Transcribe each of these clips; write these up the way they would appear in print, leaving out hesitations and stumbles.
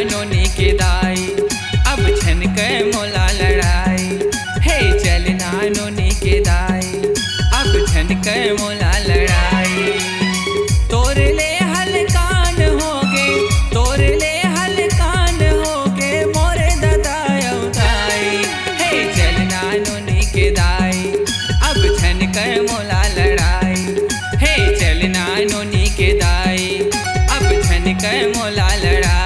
नोनी के दाई अब छन के मोला लड़ाई। हे चलना नोनी के दाई अब छन के मोला लड़ाई। तोर ले हलकान होगे, तोर ले हलकान होगे मोरे दादा दाई। हे चलना नोनी के दाई अब छन के मोला लड़ाई। हे चलना नोनी के दाई अब छन के मोला लड़ाई।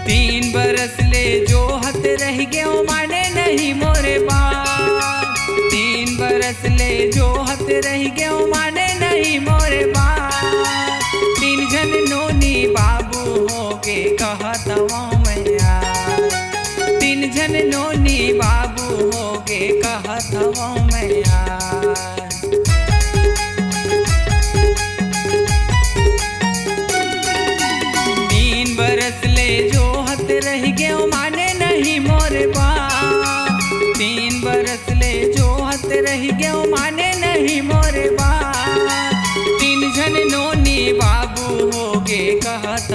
तीन बरस ले जो हत रह गयो माने नहीं मोरे बाप। तीन बरस ले जो हत रह गयो माने नहीं मोरे बाप। तीन जन नोनी बाबू होके कहत मैं यार। तीन जन नोनी बाबू होके कहत मैं यार। तीन बरस ले जो हत रह गयो माने नहीं मोरे बाप। तीन बरस ले जो हत रह गयो माने नहीं मोरे बाप। तीन जन नोनी बाबू होगे कहत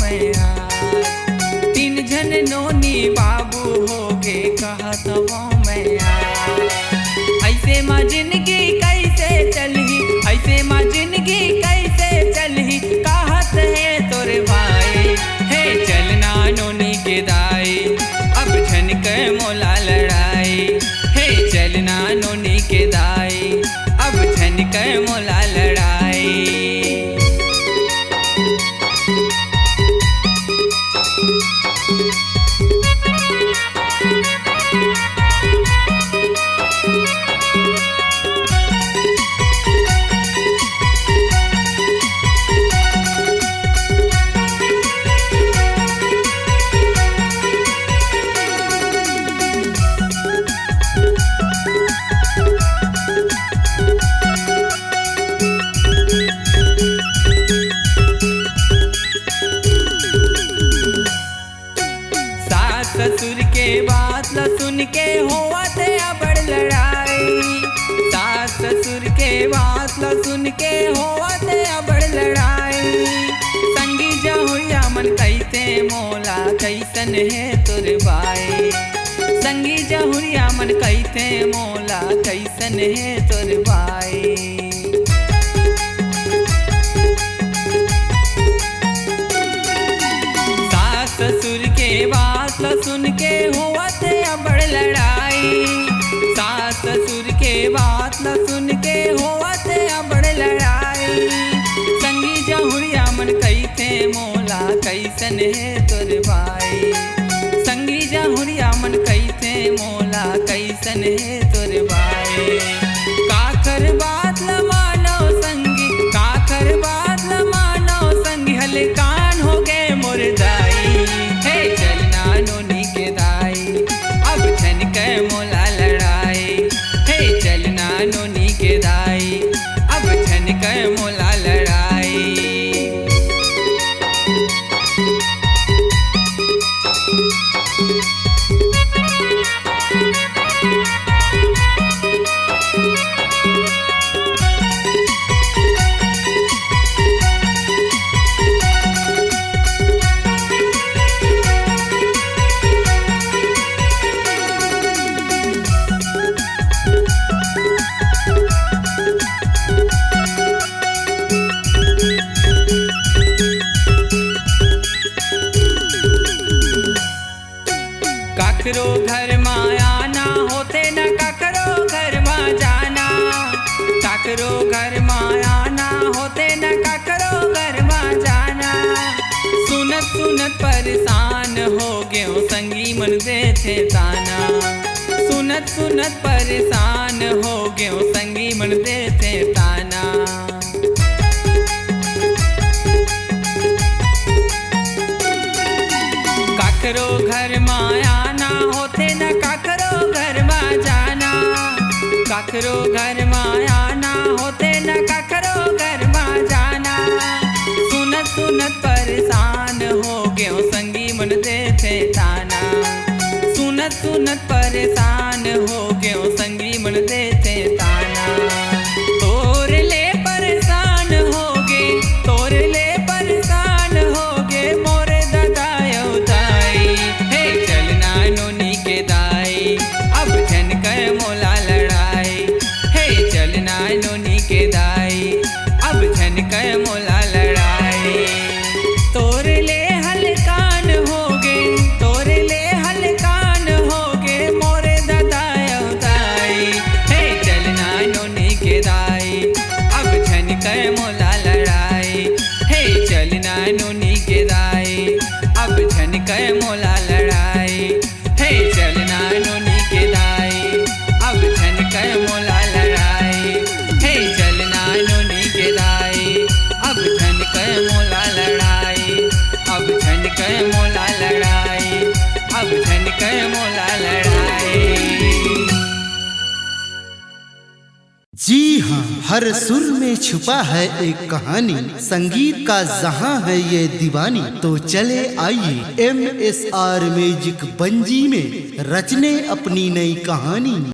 मैं यार। तीन जन नोनी बाबू होगे कहत मैं यार। ऐसे माँ जिंदगी कैसे चलही, ऐसे माँ जिंदगी कैसे चलही कहत है तोरे भाई। हे चलना नोनी के दाई अब छन के मोला लड़ाई। हे चलना नोनी के दाई अब छन के मोला लड़ाई। ससुर के बात ल सुन के होवत बड़ लड़ाई। सास ससुर के बात ल सुन के होवत बड़ लड़ाई। संगी जहुरिया मन कैसे मोला कैसन है तोर बाई। संगी जहुरिया मन कैसे मोला कैसन है तोर बाई। ससुर के बात ल सुन के होवत बड़ लड़ाई। सास ससुर के बात ल सुन के होवत बड़ लड़ाई। संगी जहुरिया मन कैसे मोला कैसन है तोर बाई। संगी जहुरिया मन कैसे मोला कैसन है तोर बाई। काकर बात ल मानो संगी, काकर बात ल मानो संगी हलकान हो गए मोर दाई। हे चलना नोनी के दाई अब छन के मोला लड़ाई। हे चलना नोनी के दाई अब छन के मोला लड़ाई। काकरो घर माया ना होते न काकरो घर मा जाना। सुनत सुनत परेशान हो गयो संगी मन दे थे ताना। सुनत सुनत परेशान हो गयो संगी मन दे थे ताना। काकरो घर माया ना होते न काकरो घर मा जाना। काकरो घर माया ना होते न काकरो घर मा जाना। सुनत सुनत परेशान हो गयो संगी मन दे थे ताना। सुनत सुनत परेशान हो गयो संगी मन दे थे ताना। तोर ले परेशान हो गे, तोर ले परेशान हो गे मोरे दादायो दाई। हे चलना नोनी के दाई अब झन कर मोला लड़ाई। हे चलना नोनी के दाई अब झन कर मोला लड़ाई। तोर ले हलकान हो गे, तोर ले हलकान हो गे मोरे दादायो दाई। हे चलना नोनी के दाई अब झन कर मोला लड़ाई। हे चलना नोनी के दाई अब झन कर मोला लड़ाई। हे चलना नोनी के दाई अब झन कर मोला लड़ाई। हे चलना नोनी के दाई अब झन कर मोला लड़ाई। अब झन कर मोला लड़ाई। अब झन कर मोला लड़ाई। जी हाँ, हर सुर में छुपा है एक कहानी, संगीत का जहां है ये दीवानी। तो चले आइए MSR म्यूजिक बंजी में रचने अपनी नई कहानी।